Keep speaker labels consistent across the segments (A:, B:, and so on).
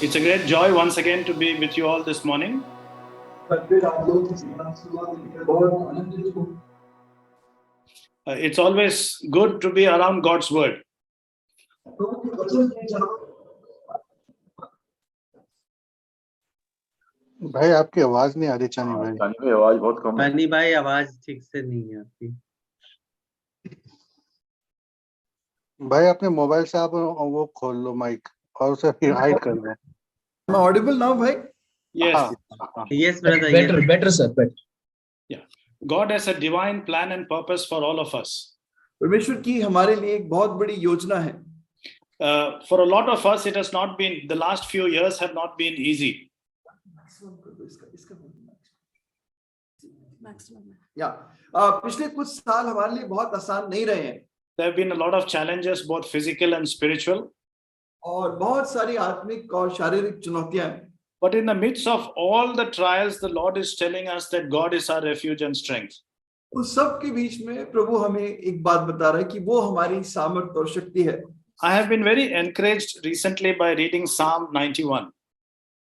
A: It's a great joy once again to be with you all this morning. It's always good to be around God's word.
B: भाई आपकी आवाज नहीं आ रही चानी भाई।
C: चानी भाई आवाज बहुत कम है।
D: चानी भाई आवाज ठीक से नहीं है आपकी।
B: भाई अपने मोबाइल से आप वो खोल लो माइक और उसे फिर हाइड कर दो।
E: Am I audible now, bhai?
A: Yes.
D: Yes, brother.
F: Better, sir. Better.
A: Yeah. God has a divine plan and purpose for all of us.
E: परमेश्वर की हमारे लिए एक बहुत बड़ी योजना है।
A: For a lot of us, it has not been. The last few years have not been easy.
E: या पिछले कुछ साल हमारे लिए बहुत आसान नहीं रहे हैं।
A: There have been a lot of challenges, both physical and spiritual.
E: और बहुत सारी आत्मिक और शारीरिक चुनौतियां हैं।
A: But in the midst of all the trials, the Lord is telling us that God is our refuge and strength.
E: उस सब के बीच में प्रभु हमें एक बात बता रहा है कि वो हमारी सामर्थ और शक्ति है।
A: I have been very encouraged recently by reading Psalm 91.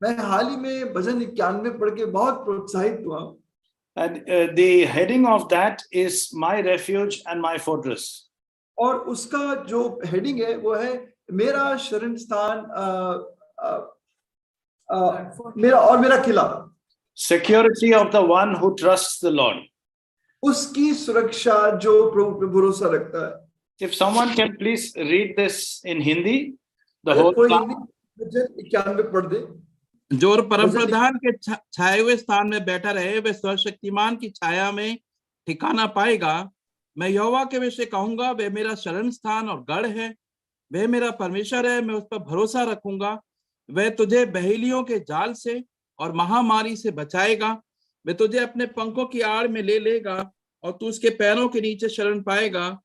E: मैं हाल ही में भजन 91 पढ़ के बहुत प्रोत्साहित हुआ।
A: And the heading of that is My Refuge and My Fortress.
E: और उसका जो हेडिंग है वो है मेरा शरण स्थान मेरा किला।
A: Security of the one who trusts the Lord.
E: उसकी सुरक्षा जो प्रभु पे भरोसा रखता है।
A: If someone can please read this in Hindi, the
E: अगर
A: whole
E: कोई
A: psalm.
E: भजन 91 पढ़ दे।
F: जो परम प्रधान के छाए हुए स्थान में बैठा रहे वे सर्वशक्तिमान की छाया में ठिकाना पाएगा। मैं यहोवा के विषय कहूंगा, वे मेरा शरण स्थान और गढ़ है, वे मेरा परमेश्वर है, मैं उस पर भरोसा रखूंगा। वह तुझे बहेलियों के जाल से और महामारी से बचाएगा। वे तुझे अपने पंखों की आड़ में ले लेगा और तू उसके पैरों के नीचे शरण पाएगा।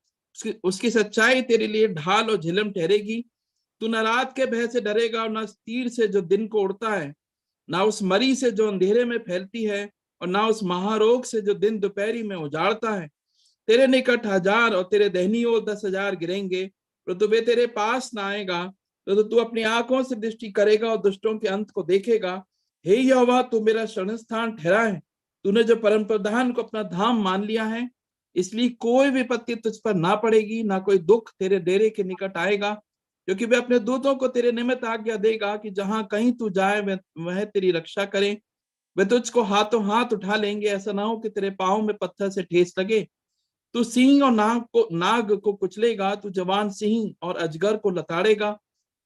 F: उसकी सच्चाई तेरे लिए ढाल और झिलम ठहरेगी। तू न रात के भय से डरेगा और न तीर से जो दिन को उड़ता है, ना उस मरी से जो अंधेरे में फैलती है और ना उस महारोग से जो दिन दोपहरी में उजाड़ता है। तेरे निकट 1000 और तेरे दाहिनी ओर 10,000 गिरेंगे, परंतु वे तेरे पास ना आएगा। तो तू अपनी आंखों से दृष्टि करेगा और दुष्टों के अंत को देखेगा। हे यहोवा, तू मेरा शरण स्थान ठहरा है। तूने जो परम प्रधान को अपना धाम मान लिया है, इसलिए कोई विपत्ति तुझ पर ना पड़ेगी, ना कोई दुख तेरे डेरे के निकट आएगा। क्योंकि वे अपने दूतों को तेरे निमित्त आज्ञा देगा कि जहां कहीं तू जाए वह तेरी रक्षा करें। वे तुझको हाथों हाथ उठा लेंगे, ऐसा ना हो कि तेरे पांव में पत्थर से ठेस लगे। तू सिंह और नाग को कुचलेगा, तू जवान सिंह और अजगर को लताड़ेगा।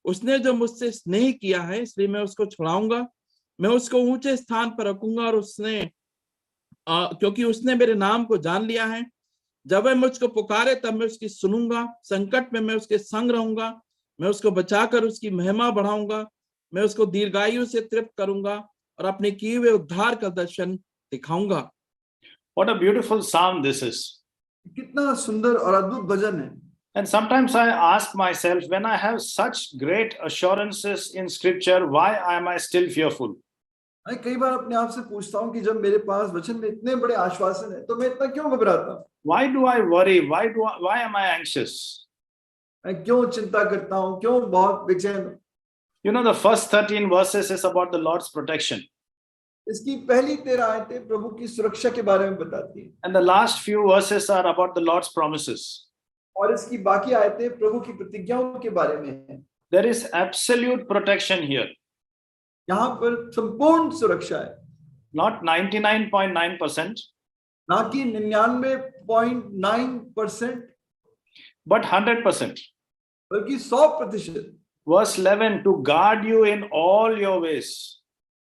F: उसने जो मुझसे स्नेह किया है, इसलिए मैं उसको छुड़ाऊंगा। मैं उसको ऊंचे स्थान पर रखूंगा और क्योंकि उसने मेरे नाम को जान लिया है। जब वह मुझको पुकारे तब मैं उसकी सुनूंगा। संकट में मैं उसके संग रहूंगा, मैं उसको बचाकर उसकी महिमा बढ़ाऊंगा। मैं उसको दीर्घायु से तृप्त करूंगा और अपने किए हुए उद्धार का दर्शन दिखाऊंगा।
A: What a beautiful psalm this is.
E: कितना सुंदर और अद्भुत भजन है।
A: And sometimes I ask myself, when I have such great assurances in scripture, why am I still fearful?
E: मैं कई बार अपने आप से पूछता हूँ कि जब मेरे पास वचन में इतने बड़े आश्वासन है तो मैं इतना क्यों घबराता हूँ?
A: Why do I worry? Why am I anxious?
E: मैं क्यों चिंता करता हूँ? क्यों बहुत बेचैन हूँ?
A: You know, the first 13 verses is about the Lord's protection.
E: इसकी पहली 13 आयतें प्रभु की सुरक्षा के बारे में बताती हैं।
A: And the last few verses are about the Lord's promises.
E: और इसकी बाकी आयतें प्रभु की प्रतिज्ञाओं के बारे में हैं।
A: There is absolute protection here.
E: यहाँ पर संपूर्ण सुरक्षा है।
A: Not 99.9%.
E: ना कि 99.9%,
A: but 100%.
E: बल्कि 100%।
A: Verse 11, to guard you in all your ways.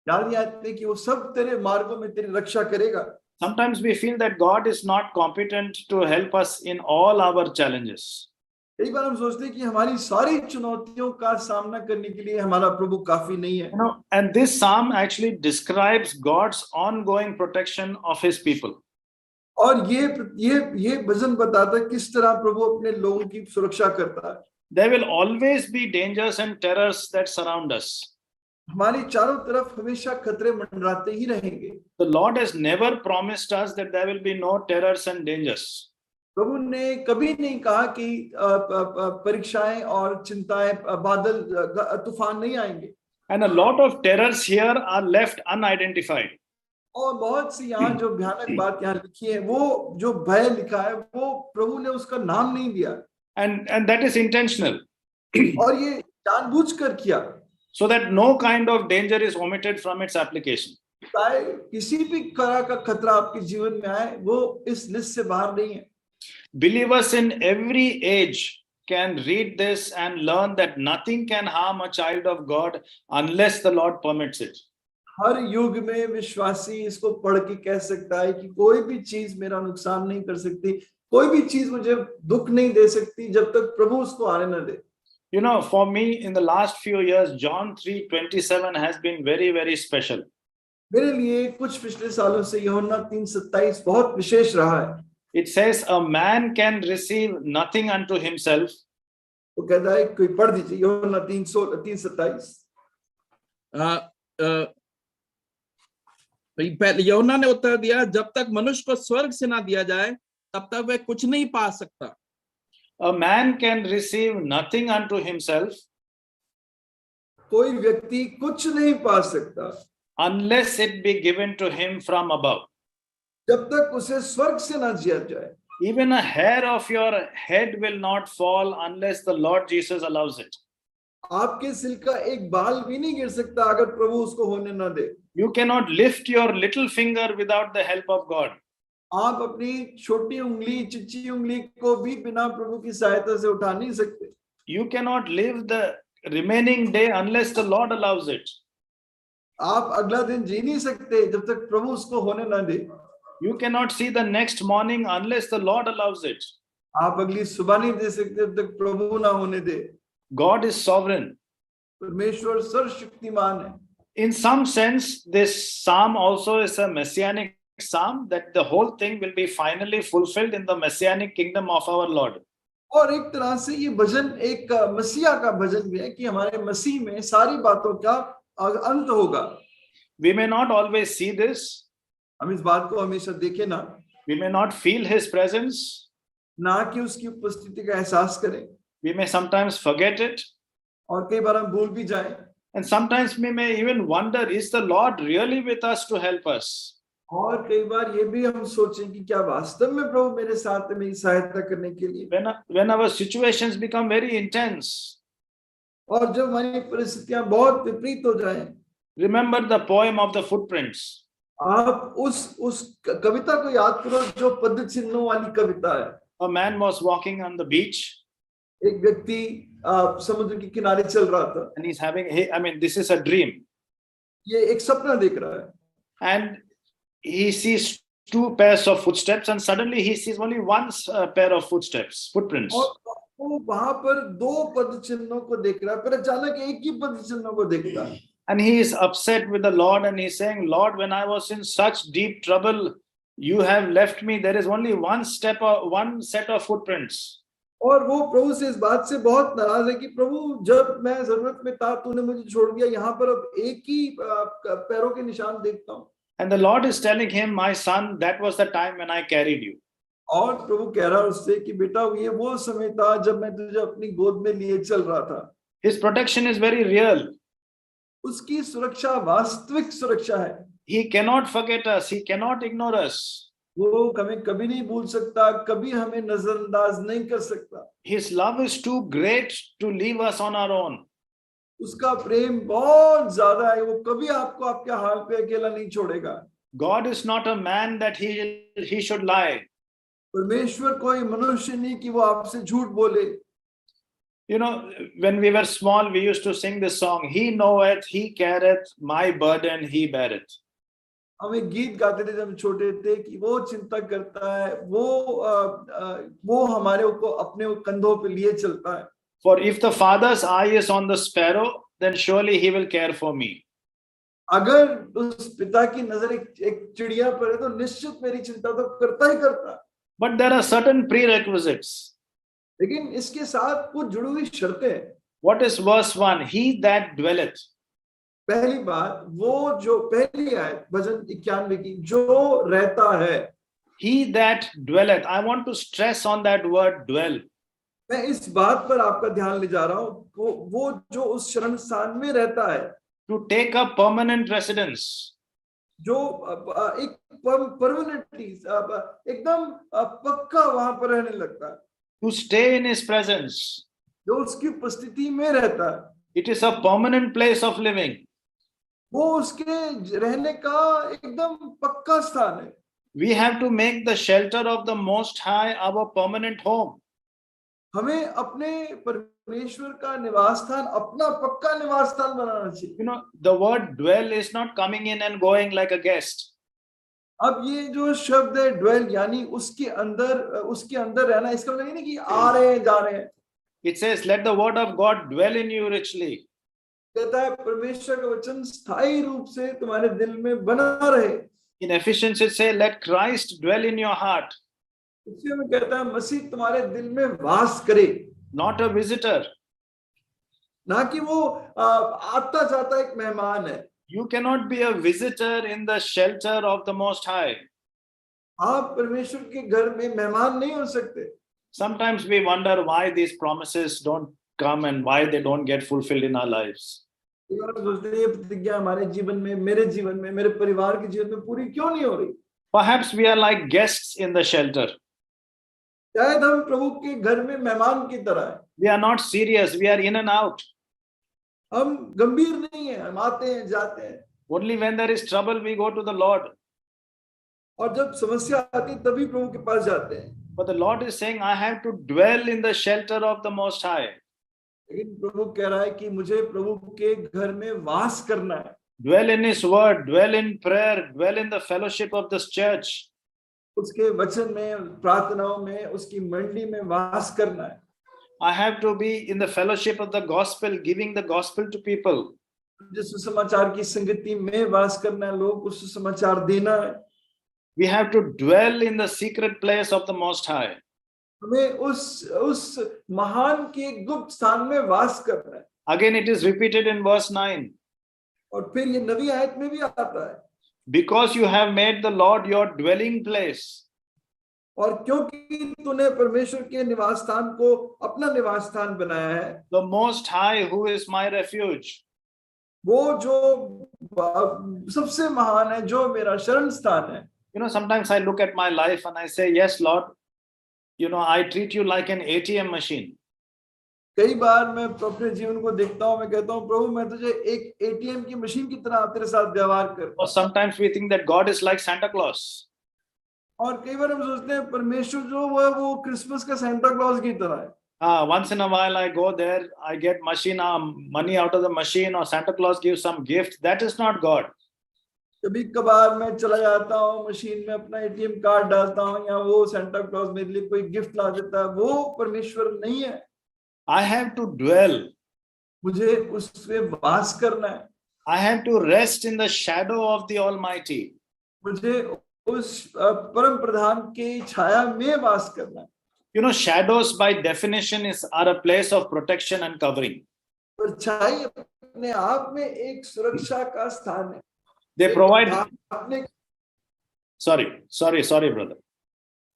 E: याद आते हैं कि वो सब तेरे मार्गों में तेरी रक्षा करेगा।
A: Sometimes we feel that God is not competent to help us in all our challenges.
E: कई बार हम सोचते हैं कि हमारी सारी चुनौतियों का सामना करने के लिए हमारा प्रभु काफी नहीं है।
A: You know, and this psalm actually describes God's ongoing protection of His people.
E: और ये भजन बताता है किस तरह प्रभु अपने लोगों की सुरक्षा करता है।
A: There will always be dangers and terrors that surround us.
E: हमारी चारों तरफ हमेशा खतरे मंडराते ही रहेंगे।
A: The Lord has never promised us that there will be no terrors and dangers.
E: प्रभु ने कभी नहीं कहा कि परीक्षाएं और चिंताएं, बादल, तूफान नहीं आएंगे।
A: And a lot of terrors here are left unidentified.
E: और बहुत सी यहाँ जो भयानक बात यहाँ लिखी है, वो जो भय लिखा है, वो प्रभु ने उसका नाम नहीं दिया,
A: And that is intentional.
E: और ये जानबूझकर किया,
A: So that no kind of danger is omitted from its application.
E: चाहे किसी भी तरह का खतरा आपके जीवन में आए, वो इस लिस्ट से बाहर नहीं है।
A: Believers in every age can read this and learn that nothing can harm a child of God unless the Lord permits it.
E: हर युग में विश्वासी इसको पढ़ के कह सकता है कि कोई भी चीज मेरा नुकसान नहीं कर सकती, कोई भी चीज मुझे दुख नहीं दे सकती जब तक प्रभु उसको आने न दे।
A: You know, for me in the last few years, John 3:27 has been very, very special.
E: मेरे लिए कुछ पिछले सालों से यूहन्ना 3:27 बहुत विशेष रहा है।
A: It says a man can receive nothing unto himself,
E: वो कहता है, कोई पढ़ दीजिए यूहन्ना 3:27।
F: पहले यूहन्ना ने उत्तर दिया, जब तक मनुष्य को स्वर्ग से ना दिया जाए तब तक वह कुछ नहीं पा सकता।
A: a man can receive nothing unto himself
E: कोई व्यक्ति कुछ नहीं पा सकता
A: unless it be given to him from above.
E: जब तक उसे स्वर्ग से ना दिया जाए।
A: Even a hair of your head will not fall unless the Lord Jesus allows it.
E: आपके सिर का एक बाल भी नहीं गिर सकता अगर प्रभु उसको होने ना दे।
A: You cannot lift your little finger without the help of God.
E: आप अपनी छोटी उंगली, चिच्ची उंगली को भी बिना प्रभु की सहायता से उठा नहीं सकते।
A: You cannot live the remaining day unless the Lord allows it.
E: आप अगला दिन जी नहीं सकते जब तक प्रभु उसको होने ना दे।
A: You cannot see the next morning unless the Lord allows it.
E: आप अगली सुबह नहीं दे सकते जब तक प्रभु ना होने दे।
A: God is sovereign.
E: परमेश्वर सर्वशक्तिमान है।
A: In some sense, this psalm also is a messianic psalm, that the whole thing will be finally fulfilled in the messianic kingdom of our Lord.
E: और एक तरह से ये भजन एक मसीहा का भजन भी है कि हमारे मसीह में सारी बातों का अंत होगा।
A: We may not always see this.
E: हम इस बात को हमेशा देखें ना,
A: We may not feel his presence.
E: ना कि उसकी उपस्थिति का एहसास करें,
A: We may sometimes forget it.
E: और कई बार हम भूल भी जाएं।
A: And sometimes we may even wonder, is the Lord really with us to help us?
E: और कई बार ये भी हम सोचें कि क्या वास्तव में प्रभु मेरे साथ है मेरी सहायता करने के लिए।
A: When our situations become very intense,
E: और जब हमारी परिस्थितियां बहुत विपरीत हो जाएं,
A: remember the poem of the footprints.
E: आप उस कविता को याद करो जो पद चिन्हों वाली कविता है।
A: A man was walking on the beach
E: एक व्यक्ति समुद्र के किनारे चल रहा था,
A: and he's having, this is a dream.
E: ये एक सपना देख रहा है,
A: And he sees two pairs of footsteps, and suddenly he sees only one pair of footprints.
E: और वो वहां पर दो पद चिन्हों को देख रहा है, पर अचानक एक ही पद चिन्हों को देखता है।
A: And he is upset with the Lord, and he's saying, Lord, when I was in such deep trouble, you have left me. There is only one set of footprints.
E: और वो प्रभु से इस बात से बहुत नाराज है कि प्रभु जब मैं जरूरत में था तूने मुझे छोड़ दिया, यहाँ पर अब एक ही पैरों के निशान देखता हूँ।
A: And the Lord is telling him, my son, that was the time when I carried you.
E: और प्रभु कह रहा है उससे कि बेटा ये वो समय था जब मैं तुझे अपनी गोद में लिए चल रहा था।
A: His protection is very real.
E: उसकी सुरक्षा वास्तविक सुरक्षा है।
A: He cannot forget us. He cannot ignore us.
E: वो हमें कभी नहीं भूल सकता, कभी हमें नजरअंदाज नहीं कर सकता।
A: His love is too great to leave us on our own.
E: उसका प्रेम बहुत ज्यादा है, वो कभी आपको आपके हाल पे अकेला नहीं छोड़ेगा।
A: God is not a man that he should lie.
E: परमेश्वर कोई मनुष्य नहीं कि वो आपसे झूठ बोले।
A: You know, when we were small, we used to sing this song, He knoweth, He careth, my burden He beareth.
E: हम एक गीत गाते थे जब हम छोटे थे कि वो चिंता करता है, वो हमारे को अपने कंधों पे लिए चलता है।
A: For if the Father's eye is on the sparrow, then surely He will care for me.
E: अगर उस पिता की नजर एक चिड़िया पर है तो निश्चित मेरी चिंता तो करता ही करता।
A: But there are certain prerequisites.
E: लेकिन इसके साथ कुछ जुड़ी हुई शर्तें हैं।
A: What is verse 1? He that dwelleth.
E: पहली बात, वो जो पहली आयत भजन 91 की, जो रहता है।
A: He that dwelleth. I want to stress on that word dwell.
E: मैं इस बात पर आपका ध्यान ले जा रहा हूँ, वो जो उस शरण स्थान में रहता है।
A: to take up permanent residence.
E: जो एक परमानेंटली एकदम पक्का वहां पर रहने लगता है,
A: To stay in his presence.
E: जो उसकी उपस्थिति में रहता है,
A: It is a permanent place of living.
E: वो उसके रहने का एकदम पक्का स्थान है।
A: We have to make the shelter of the Most High our permanent home.
E: हमें अपने परमेश्वर का निवास स्थान अपना पक्का निवास स्थान बनाना चाहिए।
A: You know, the word dwell is not coming in and going like a guest.
E: अब ये जो शब्द है ड्वेल, यानी उसके अंदर रहना, इसका मतलब ये नहीं कि आ रहे हैं जा रहे हैं।
A: It says, let the word of God dwell in you richly.
E: कहता है परमेश्वर का वचन स्थायी रूप से तुम्हारे दिल में बना रहे।
A: In Ephesians it says, let Christ dwell in your heart,
E: इसलिए मैं कहता है मसीह तुम्हारे दिल में वास करे,
A: not a visitor.
E: ना कि वो आता जाता एक मेहमान है।
A: You cannot be a visitor in the shelter of the Most High.
E: आप परमेश्वर के घर में मेहमान नहीं हो सकते।
A: Sometimes we wonder why these promises don't come and why they don't get fulfilled in our lives.
E: सोचते हैं ये प्रतिज्ञा हमारे जीवन में, मेरे जीवन में, मेरे परिवार के जीवन में पूरी क्यों नहीं हो रही?
A: Perhaps we are like guests in the shelter.
E: शायद हम प्रभु के घर में मेहमान की तरह हैं।
A: We are not serious. We are in and out.
E: हम गंभीर नहीं है, हम आते हैं जाते हैं,
A: Only when there is trouble, we go to the Lord.
E: और जब समस्या आती है तभी प्रभु के पास जाते हैं।
A: But the Lord is saying, I have to dwell in the shelter of the Most High.
E: लेकिन प्रभु कह रहा है कि मुझे प्रभु के घर में वास करना है।
A: Dwell in His word, dwell in prayer, dwell in the fellowship of this church.
E: उसके वचन में, प्रार्थनाओं में, उसकी मंडली में वास करना है।
A: I have to be in the fellowship of the gospel, giving the gospel to people.
E: जिस सुसमाचार की संगति में वास करना है, लोग उस सुसमाचार देना है।
A: We have to dwell in the secret place of the Most High.
E: हमें उस महान के गुप्त स्थान में वास करना है।
A: Again, it is repeated in verse 9.
E: और फिर ये नवी आयत में भी आता है,
A: Because you have made the Lord your dwelling place.
E: और क्योंकि तूने परमेश्वर के निवास स्थान को अपना निवास स्थान बनाया है,
A: The Most High, who is my refuge.
E: वो जो सबसे महान है, जो मेरा शरण स्थान है।
A: You know, sometimes I look at my life and I say, yes, Lord, you know, I treat you like an ATM machine.
E: कई बार मैं अपने जीवन को देखता हूँ, मैं कहता हूँ प्रभु मैं तुझे एक एटीएम की मशीन की तरह तेरे साथ व्यवहार करता
A: Or
E: हूँ।
A: sometimes we think that God is like Santa Claus.
E: और कई बार हम सोचते हैं परमेश्वर जो वो क्रिसमस का सांता क्लॉज की तरह है।
A: Once in a while I go there, I get money out of the machine, or Santa Claus gives some gift. That is not God.
E: कभी कभार मैं चला जाता हूँ मशीन में, अपना एटीएम कार्ड डालता हूँ, या वो सांता क्लॉज मेरे लिए कोई गिफ्ट ला देता है, वो परमेश्वर नहीं है।
A: I have to dwell.
E: मुझे उससे वास करना है।
A: I have to rest in the shadow of the Almighty.
E: मुझे उस परम प्रधान की छाया में वास करना है।
A: You know, shadows by definition are a place of protection and covering.
E: परछाई अपने आप में एक सुरक्षा का स्थान है।
A: They provide.
E: आपने
A: Sorry, brother.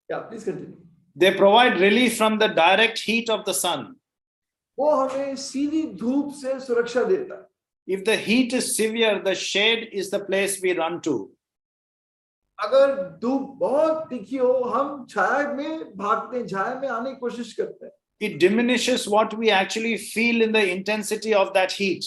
E: क्या, please continue.
A: They provide relief from the direct heat of the sun.
E: वो हमें सीधी धूप से सुरक्षा देता है।
A: If the heat is severe, the shade is the place we run to.
E: अगर धूप बहुत तीखी हो, हम छाया में भागते हैं, छाया में आने की कोशिश करते हैं।
A: It diminishes what we actually feel in the intensity of that heat.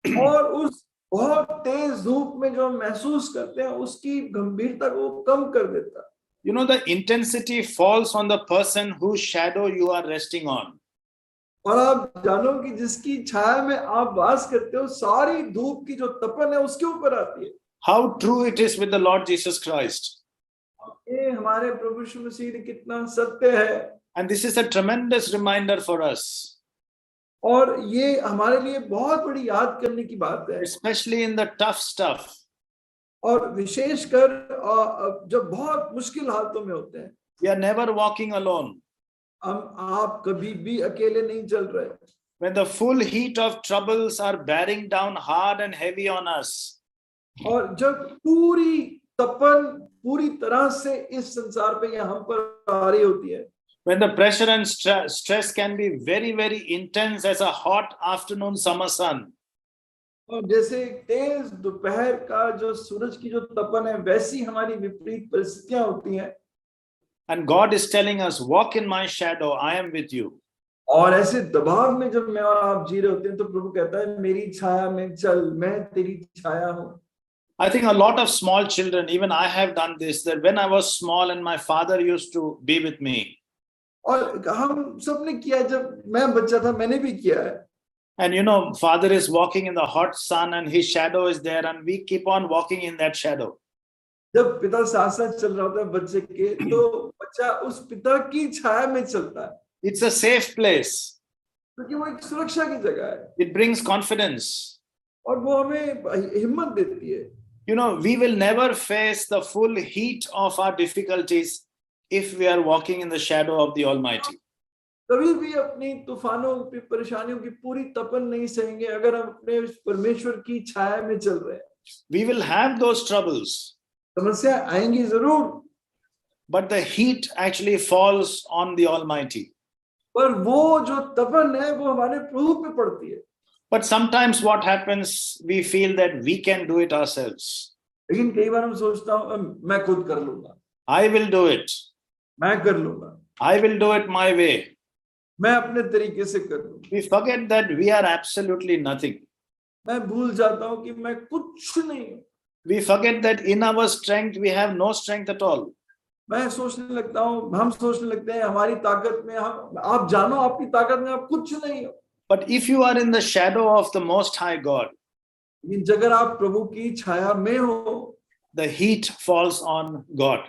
E: और उस बहुत तेज धूप में जो हम महसूस करते हैं, उसकी गंभीरता को कम कर देता है।
A: You know, the intensity falls on the person whose shadow you are resting on.
E: और आप जानो कि जिसकी छाया में आप वास करते हो, सारी धूप की जो तपन है उसके ऊपर आती है।
A: How true it is with the Lord Jesus Christ.
E: ये हमारे प्रभु यीशु मसीह ने कितना सत्य है।
A: And this is a tremendous reminder for us.
E: और ये हमारे लिए बहुत बड़ी याद करने की बात है,
A: Especially in the tough stuff.
E: और विशेषकर जब बहुत मुश्किल हालतों में होते हैं।
A: We are never walking alone.
E: आप कभी भी अकेले नहीं चल रहे।
A: When the full heat of troubles are bearing down hard and heavy on us.
E: और जब पूरी तपन पूरी तरह से इस संसार पे या हम पर आ रही होती है,
A: When the pressure and stress can be very, very intense as a hot afternoon summer sun.
E: और जैसे तेज दोपहर का जो सूरज की जो तपन है, वैसी हमारी विपरीत परिस्थितियां होती हैं।
A: And God is telling us, walk in my shadow, I am with you.
E: और ऐसे दबाव में जब मैं और आप जी रहे होते हैं, तो प्रभु कहता है मेरी छाया में चल, मैं तेरी छाया हूं।
A: I think a lot of small children, even I have done this, that when I was small and my father used to be with me.
E: और हम सबने किया, जब मैं बच्चा था मैंने भी किया है।
A: And you know, father is walking in the hot sun and his shadow is there and we keep on walking in that shadow.
E: जब पिता साथ साथ चल रहा होता है बच्चे के, तो बच्चा उस पिता की छाया में चलता है,
A: It's a safe place.
E: क्योंकि वो एक सुरक्षा की जगह है
A: It brings confidence.
E: और वो हमें हिम्मत देती है।
A: You know, we will never face the full heat of our difficulties if we are walking in the shadow of the Almighty.
E: कभी भी अपनी तूफानों की परेशानियों की पूरी तपन नहीं सहेंगे अगर हम अपने परमेश्वर की छाया में चल रहे हैं।
A: We will have those troubles,
E: समस्या आएंगी जरूर,
A: but the heat actually falls on the Almighty.
E: पर वो जो तपन है वो हमारे प्रभु पे पड़ती है।
A: But sometimes what happens, we feel that we can do it ourselves.
E: लेकिन कई बार हम सोचता हूँ मैं खुद कर लूंगा,
A: I will do it.
E: मैं कर लूंगा,
A: I will do it my way.
E: मैं अपने तरीके से कर लूंगा।
A: We forget that we are absolutely nothing.
E: मैं भूल जाता हूँ कि मैं कुछ नहीं हूँ।
A: We forget that in our strength, we have no strength at all.
E: मैं सोचने लगता हूँ, हम सोचने लगते हैं हमारी ताकत में, हम आप जानो आपकी ताकत में आप कुछ नहीं हो।
A: But if you are in the shadow of the Most High God,
E: लेकिन अगर आप प्रभु की छाया में हो,
A: the heat falls on God,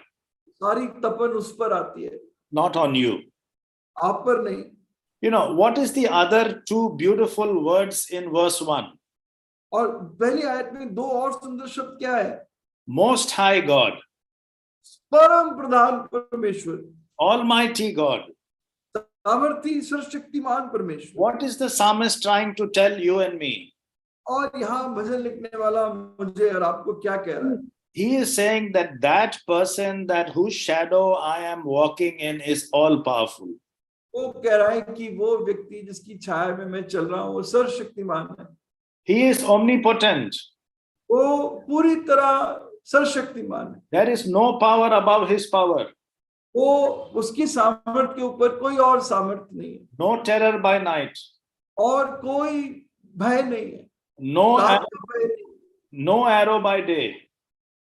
E: सारी तपन उस पर आती है,
A: not on you.
E: आप पर नहीं।
A: You know, what is the other two beautiful words in verse 1?
E: और पहली आयत में दो और सुंदर शब्द क्या है?
A: Most High God,
E: परम प्रधान परमेश्वर,
A: Almighty God.
E: सामर्थी सर्वशक्तिमान परमेश्वर।
A: What is the psalmist trying to tell you and me?
E: और यहाँ भजन लिखने वाला मुझे और आपको क्या कह रहा है?
A: He is saying that that person that whose shadow I am walking in is all powerful.
E: वो कह रहा है कि वो व्यक्ति जिसकी छाया में मैं चल रहा हूँ वो सर्वशक्तिमान है।
A: He is omnipotent.
E: वो पूरी तरह सर्वशक्तिमान है।
A: There is no power above his power.
E: वो उसकी सामर्थ के ऊपर कोई और सामर्थ नहीं है,
A: No terror by night.
E: और कोई भय नहीं है,
A: No,
E: रात का भय नहीं,
A: no arrow by day.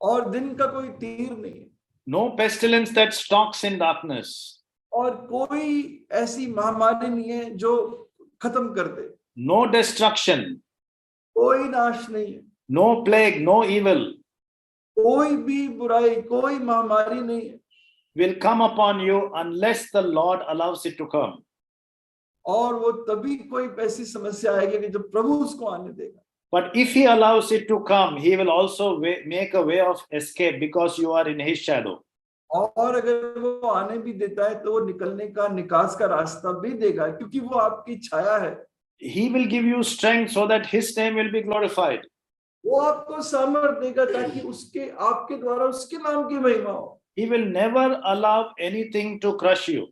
E: और दिन का कोई तीर नहीं है,
A: No pestilence that stalks in darkness.
E: और कोई ऐसी महामारी नहीं है जो खत्म कर दे,
A: No destruction.
E: कोई नाश नहीं है,
A: No plague, no evil
E: कोई भी बुराई, कोई महामारी नहीं है,
A: will come upon you unless the Lord allows it to come.
E: और वो तभी कोई ऐसी समस्या आएगी कि जब प्रभु उसको आने देगा।
A: But if he allows it to come, he will also make a way of escape because you are in his shadow.
E: और अगर वो आने भी देता है तो वो निकलने का, निकास का रास्ता भी देगा, क्योंकि वो आपकी छाया है।
A: He will give you strength so that his name will be glorified.
E: वो आपको सामर्थ देगा ताकि उसके, आपके द्वारा उसके नाम की महिमा हो।
A: He will never allow anything to crush you.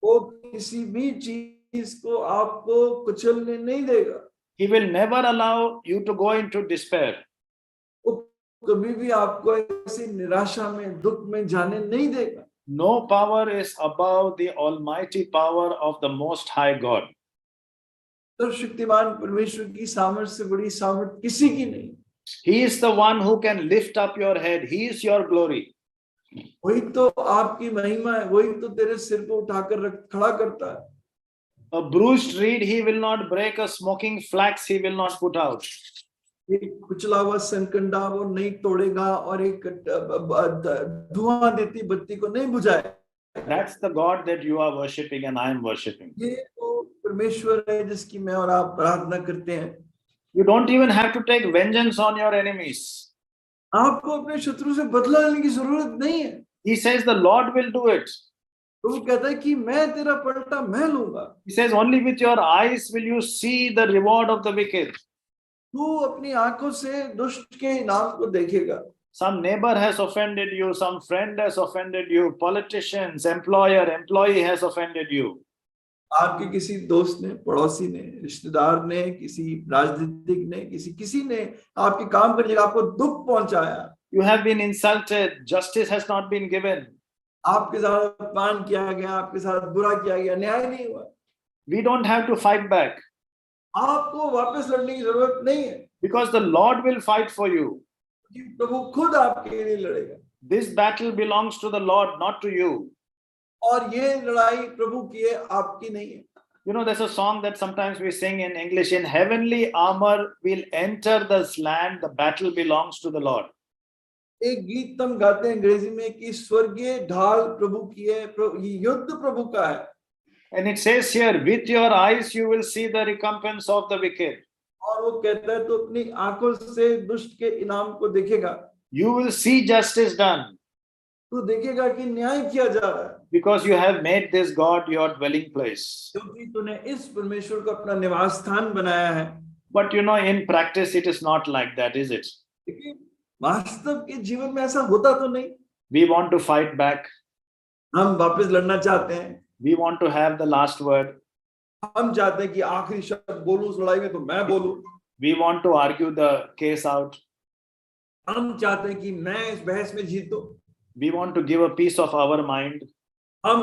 E: वो किसी भी चीज को आपको कुचलने नहीं देगा।
A: He will never allow you to go into despair.
E: वो कभी भी आपको ऐसी निराशा में, दुख में जाने नहीं देगा।
A: No power is above the almighty power of the Most High God.
E: सर्वशक्तिमान परमेश्वर की सामर्थ से बड़ी सामर्थ किसी की नहीं।
A: He is the one who can lift up your head. He is your glory.
E: वही तो आपकी महिमा है, वही तो तेरे सिर को उठाकर खड़ा करता है।
A: A bruised reed he will not break, a smoking flax he will not put out.
E: एक कुचला हुआ सनकंडा वो नहीं तोड़ेगा, और एक धुआं देती बत्ती को नहीं बुझाए।
A: That's the God that you are worshipping and I am worshipping.
E: ये वो परमेश्वर है जिसकी मैं और आप प्रार्थना करते हैं।
A: You don't even have to take vengeance on your enemies.
E: आपको अपने शत्रु से बदला लेने की जरूरत नहीं है।
A: He says the Lord will do it.
E: तो वो कहता है कि मैं तेरा पलटा मैं लूंगा।
A: He says only with your eyes will you see the reward of the wicked.
E: तू अपनी आंखों से दुष्ट के इनाम को देखेगा।
A: Some neighbor has offended you, some friend has offended you, politicians, employee has offended you.
E: आपके किसी दोस्त ने, पड़ोसी ने, रिश्तेदार ने, किसी राजनीतिक ने, किसी ने आपके काम करने का आपको दुख पहुंचाया,
A: You have been insulted. Justice has not been given.
E: आपके साथ अपमान किया गया, आपके साथ बुरा किया गया, न्याय नहीं हुआ,
A: We don't have to fight back
E: आपको वापस लड़ने की जरूरत नहीं है,
A: because the Lord will fight for you.
E: क्योंकि प्रभु खुद आपके लिए लड़ेगा।
A: This battle belongs to the Lord, not to you.
E: और ये लड़ाई प्रभु की है, आपकी नहीं है।
A: You know, there's a song that sometimes we sing in English, in heavenly armor we'll enter this land, the battle belongs to the Lord.
E: एक गीत हम गाते हैं अंग्रेजी में कि स्वर्गीय ढाल प्रभु की है, ये युद्ध प्रभु का है।
A: And it says here, with your eyes you will see the recompense of the wicked.
E: और वो कहता है तो अपनी आंखों से दुष्ट के इनाम को देखेगा,
A: You will see justice done
E: तू देखेगा कि न्याय किया जा रहा है,
A: because you have made this God your dwelling place.
E: क्योंकि तूने इस परमेश्वर को अपना निवास स्थान बनाया है।
A: But you know, in practice it is not like that, is it?
E: लेकिन वास्तव के जीवन में ऐसा होता तो नहीं।
A: We want to fight back.
E: हम वापस लड़ना चाहते हैं,
A: We want to have the last word.
E: हम चाहते हैं कि आखिरी शब्द बोलूं उस लड़ाई में तो मैं बोलूं,
A: We want to argue the case out.
E: हम चाहते हैं कि मैं इस बहस में जीतूं,
A: We want to give a piece of our mind.
E: हम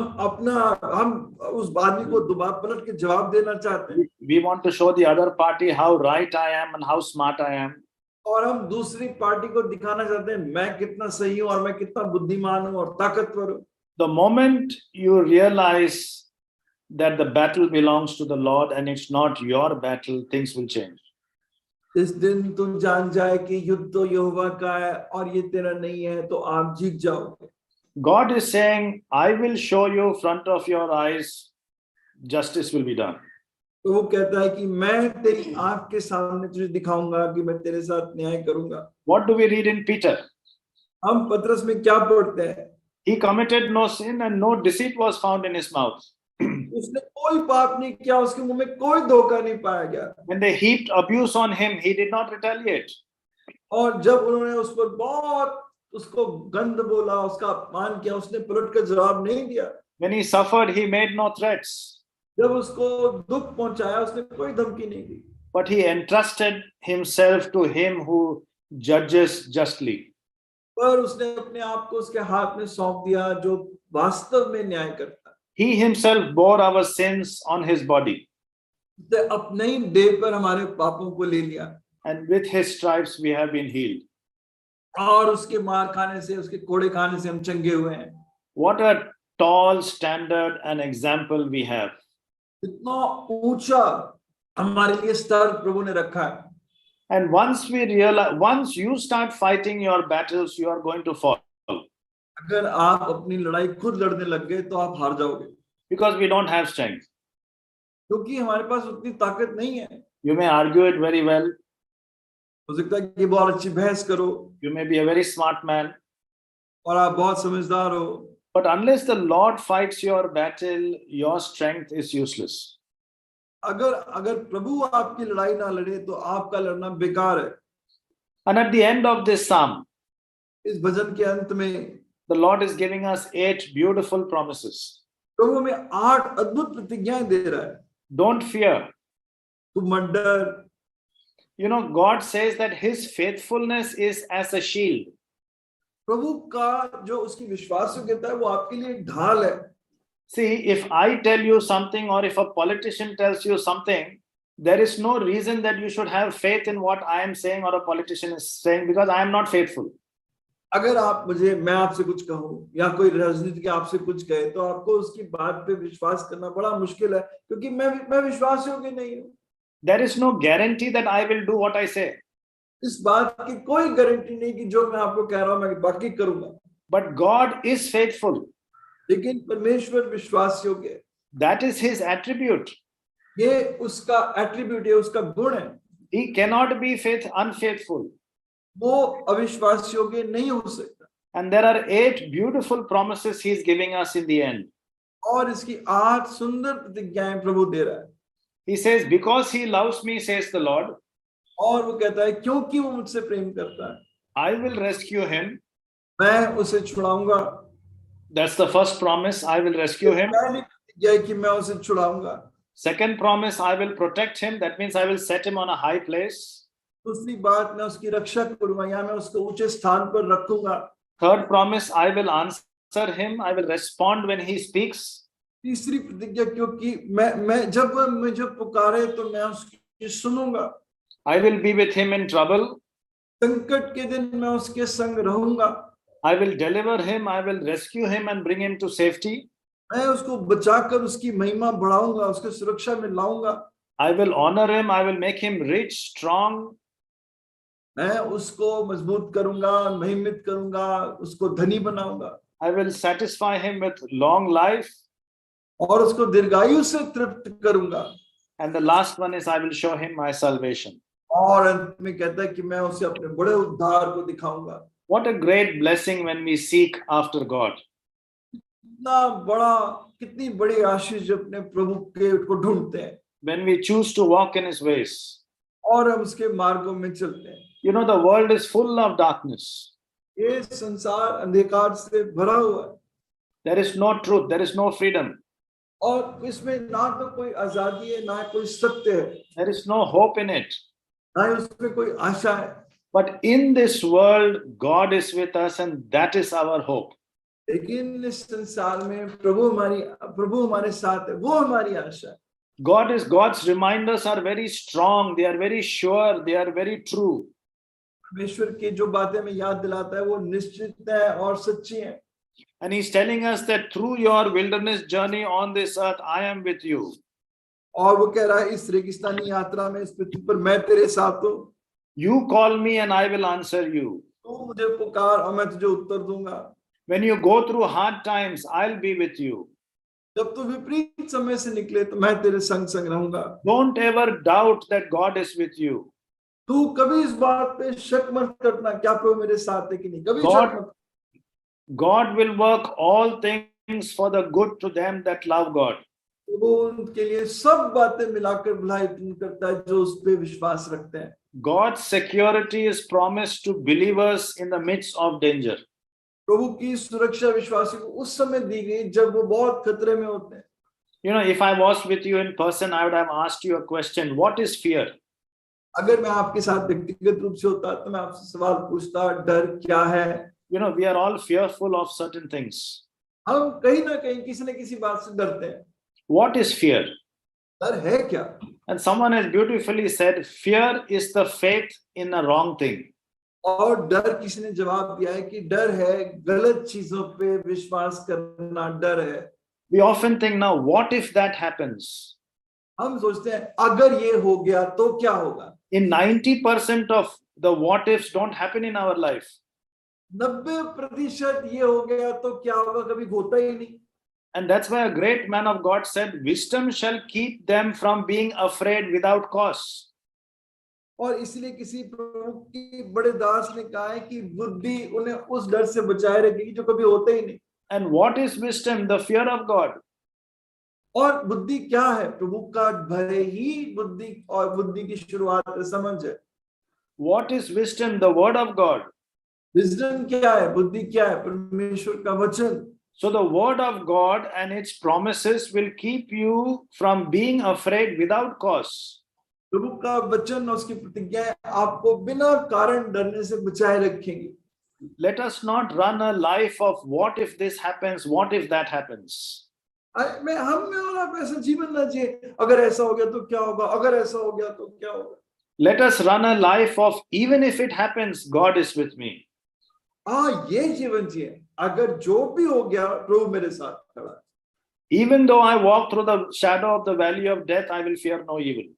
E: उस आदमी को दोबारा पलट के जवाब देना चाहते हैं,
A: We want to show the other party how right I am and how smart I am.
E: और हम दूसरी पार्टी को दिखाना चाहते हैं मैं कितना सही हूं और मैं कितना बुद्धिमान हूं और ताकतवर हूं।
A: The moment you realize that the battle belongs to the Lord and it's not your battle, things will change.
E: इस दिन तुम जान जाए कि युद्ध तो यहोवा का है और ये तेरा नहीं है, तो आप जीत जाओगे।
A: God is saying, I will show you front of your eyes, justice will be done.
E: तो वो कहता है कि मैं तेरी आंख के सामने तुझे दिखाऊंगा कि मैं तेरे साथ न्याय करूंगा।
A: What do we read in Peter?
E: हम पतरस में क्या पढ़ते हैं?
A: He committed no sin and no deceit was found in his mouth.
E: उसने कोई पाप नहीं किया, उसके मुंह में कोई धोखा नहीं पाया गया।
A: When they heaped abuse on him, he did not retaliate.
E: और जब उन्होंने उस पर बहुत उसको गंद बोला, उसका अपमान किया, उसने पलट कर जवाब नहीं दिया।
A: When he suffered, he made no threats.
E: जब उसको दुख पहुंचाया, उसने कोई धमकी नहीं दी,
A: But he entrusted himself to him who judges justly.
E: पर उसने अपने आप को उसके हाथ में सौंप दिया जो वास्तव में न्याय करता है।
A: He himself bore our sins on his body,
E: उसने अपने ही देह पर हमारे पापों को ले लिया,
A: and with his stripes we have been healed.
E: और उसके मार खाने से, उसके कोड़े खाने से हम चंगे हुए हैं।
A: What a tall standard and example we have.
E: इतना ऊंचा हमारे लिए स्तर प्रभु ने रखा है।
A: And once we realize, once you start fighting your battles, you are going to fall
E: अगर आप अपनी लड़ाई खुद लड़ने लग गए तो आप हार जाओगे,
A: because we don't have strength.
E: क्योंकि हमारे पास उतनी ताकत नहीं है।
A: You may argue it very well.
E: हो सकता है कि बहुत अच्छी बहस करो
A: You may be a very smart man.
E: और आप बहुत समझदार हो,
A: But unless the Lord fights your battle, your strength is useless.
E: अगर प्रभु आपकी लड़ाई ना लड़े तो आपका लड़ना बेकार है।
A: And at the end of this psalm,
E: इस भजन के अंत में
A: the Lord is giving us 8 beautiful promises.
E: प्रभु हमें 8 अद्भुत प्रतिज्ञाएं दे रहा है।
A: Don't fear.
E: तू मत डर।
A: You know, God says that his faithfulness is as a shield.
E: प्रभु का जो उसकी विश्वासयोग्यता है वो आपके लिए एक ढाल है।
A: See, if I tell you something or if a politician tells you something, there is no reason that you should have faith in what I am saying or a politician is saying, because I am not faithful.
E: अगर मैं आपसे कुछ कहूं या कोई राजनीतिक आपसे कुछ कहे तो आपको उसकी बात पे विश्वास करना बड़ा मुश्किल है, क्योंकि मैं विश्वास योग्य नहीं हूं।
A: There is no guarantee that I will do what I say.
E: इस बात की कोई गारंटी नहीं कि जो मैं आपको कह रहा हूं मैं बाकी करूंगा।
A: But God is faithful.
E: लेकिन परमेश्वर विश्वास योग्य है।
A: That is his attribute.
E: ये उसका एट्रीब्यूट है, उसका गुण है।
A: He cannot be unfaithful.
E: वो अविश्वास योग्य नहीं हो सकता।
A: And there are 8 beautiful promises he is giving us in the end.
E: और इसकी 8 सुंदर प्रतिज्ञाएं प्रभु दे रहा है।
A: He says, because he loves me, says the Lord,
E: और वो कहता है क्योंकि वो मुझसे प्रेम करता है,
A: I will rescue him.
E: मैं उसे छुड़ाऊंगा।
A: That's the first promise. I will rescue him.
E: पहली प्रतिज्ञा है कि मैं उसे छुड़ाऊंगा।
A: Second promise, I will protect him. That means I will set him on a high place.
E: दूसरी बात, मैं उसकी रक्षा करूंगा या मैं उसको ऊंचे स्थान पर रखूंगा।
A: Third promise, I will answer him. I will respond when he speaks.
E: तीसरी प्रतिज्ञा, क्योंकि मैं जब वह मुझे पुकारे तो मैं उसकी सुनूंगा।
A: I will be with him in trouble.
E: संकट के दिन मैं उसके संग रहूंगा।
A: I will deliver him. I will rescue him and bring him to safety.
E: मैं उसको बचाकर उसकी महिमा बढ़ाऊंगा, उसके सुरक्षा में लाऊंगा।
A: I will honor him. I will make him rich, strong.
E: मैं उसको मजबूत करूंगा, महिमित करूंगा, उसको धनी बनाऊंगा।
A: I will satisfy him with long life.
E: और उसको दीर्घायु से तृप्त करूंगा।
A: And the last one is, I will show him my salvation.
E: और अंत में कहता है कि मैं उसे अपने बड़े उद्धार को दिखाऊंगा।
A: What a great blessing when we seek after God.
E: कितनी बड़ी आशीष जब अपने प्रभु के को ढूंढते हैं
A: When we choose to walk in his ways.
E: और हम उसके मार्गों में चलते हैं।
A: You know, the world is full of darkness.
E: ये संसार अंधकार से भरा हुआ है
A: There is no truth. There is no freedom.
E: और इसमें ना तो कोई आजादी है, ना कोई सत्य है,
A: There is no hope in it.
E: ना ही उसमें कोई आशा है।
A: But in this world, God is with us, and that is our hope.
E: लेकिन इस संसार में प्रभु हमारे साथ है, वो हमारी आशा है।
A: God's reminders are very strong. They are very sure. They are very true.
E: परमेश्वर की जो बातें में याद दिलाता है वो निश्चित है और सच्ची है।
A: And he's telling us that through your wilderness journey on this earth, I am with you.
E: और वो कह रहा है इस रेगिस्तानी यात्रा में इस पृथ्वी पर मैं तेरे साथ हूँ।
A: You call me and I will answer you.
E: तू मुझे पुकार और मैं तुझे उत्तर दूंगा।
A: When you go through hard times, I'll be with you.
E: जब तू विपरीत समय से निकले तो मैं तेरे संग संग रहूंगा।
A: Don't ever doubt that God is with you.
E: तू कभी इस बात पे शक मत करना क्या प्रभु मेरे साथ है कि नहीं, कभी शक मत।
A: God will work all things for the good to them that love God.
E: वो उनके लिए सब बातें मिलाकर भलाई पूर्ण करता है जो उस पे विश्वास रखते हैं।
A: God's security is promised to believers in the midst of danger.
E: प्रभु की सुरक्षा विश्वासी को उस समय दी गई जब वो बहुत खतरे में होते हैं।
A: You know, if I was with you in person, I would have asked you a question. What is fear?
E: अगर मैं आपके साथ व्यक्तिगत रूप से होता तो मैं आपसे सवाल पूछता, डर क्या है?
A: You know, we are all fearful of certain things.
E: हम कहीं ना कहीं किसी न किसी बात से डरते हैं।
A: What is fear?
E: डर है क्या?
A: And someone has beautifully said, fear is the faith in a wrong thing.
E: और डर किसी ने जवाब दिया है कि डर है गलत चीजों पे विश्वास करना, डर है।
A: We often think, now, what if that happens?
E: हम सोचते हैं अगर ये हो गया तो क्या होगा?
A: In 90% of the what ifs don't happen in our life.
E: 90% ये हो गया तो क्या होगा कभी होता ही नहीं।
A: And that's why a great man of God said, wisdom shall keep them from being afraid without cause.
E: और इसलिए किसी प्रभु की बड़े दास ने कहा है कि बुद्धि उन्हें उस डर से बचाए रखेगी जो कभी होता ही नहीं।
A: And what is wisdom? The fear of God.
E: और बुद्धि क्या है? प्रभु का भय ही बुद्धि और बुद्धि की शुरुआत है, समझ है।
A: What is wisdom? The word of God.
E: Wisdom क्या है? बुद्धि क्या है? परमेश्वर का वचन।
A: So the word of God and its promises will keep you from being afraid without cause.
E: प्रभु का वचन और उसकी प्रतिज्ञाएं आपको बिना कारण डरने से बचाए रखेंगी।
A: Let us not run a life of what if this happens, what if that happens.
E: हम में और आप ऐसा जीवन ना जिए, अगर ऐसा हो गया तो क्या होगा, अगर ऐसा हो गया तो क्या होगा।
A: Let us run a life of even if it happens, God is with me.
E: ये जीवन जिए, अगर जो भी हो गया प्रभु मेरे साथ खड़ा है।
A: Even though I walk through the shadow of the valley of death, I will fear no evil.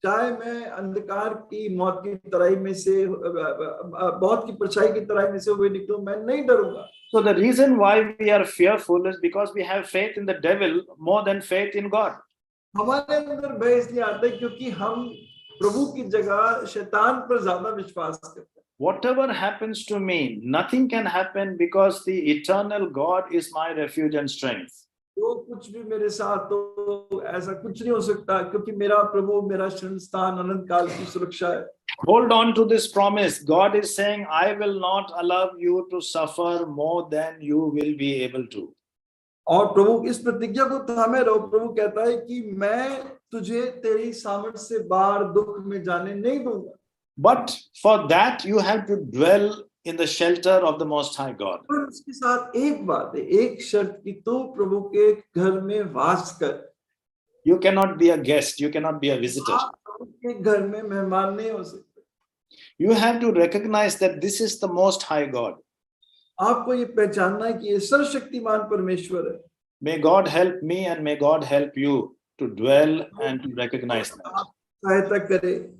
E: चाहे मैं अंधकार की मौत की तराई में से मौत की परछाई की तराई में से हुए निकलूं, मैं नहीं डरूंगा।
A: So the reason why we are fearful is because we have faith in the devil more than faith in God.
E: हमारे अंदर भय इसलिए आता है क्योंकि हम प्रभु की जगह शैतान पर ज्यादा विश्वास करते हैं।
A: Whatever happens to me, nothing can happen because the eternal God is my refuge and strength.
E: जो कुछ भी मेरे साथ तो ऐसा कुछ नहीं हो सकता क्योंकि मेरा प्रभु मेरा शरण स्थान अनंत काल की सुरक्षा है।
A: Hold on to this promise. God is saying, I will not allow you to suffer more than you will be able to.
E: और प्रभु इस प्रतिज्ञा को थामे रहो। प्रभु कहता है कि मैं तुझे तेरी सामर्थ से बाहर दुख में जाने नहीं दूंगा।
A: But for that, you have to dwell in the shelter of the Most High God.
E: पर उसके साथ एक बात है, एक शर्त की, तो प्रभु के घर में वास कर।
A: You cannot be a guest, you cannot be a visitor.
E: आप प्रभु के घर में मेहमान नहीं हो सकते।
A: You have to recognize that this is the Most High God.
E: आपको ये पहचानना है कि ये सर्वशक्तिमान परमेश्वर है।
A: May God help me and may God help you to dwell and to recognize that.
E: आप सहायता करे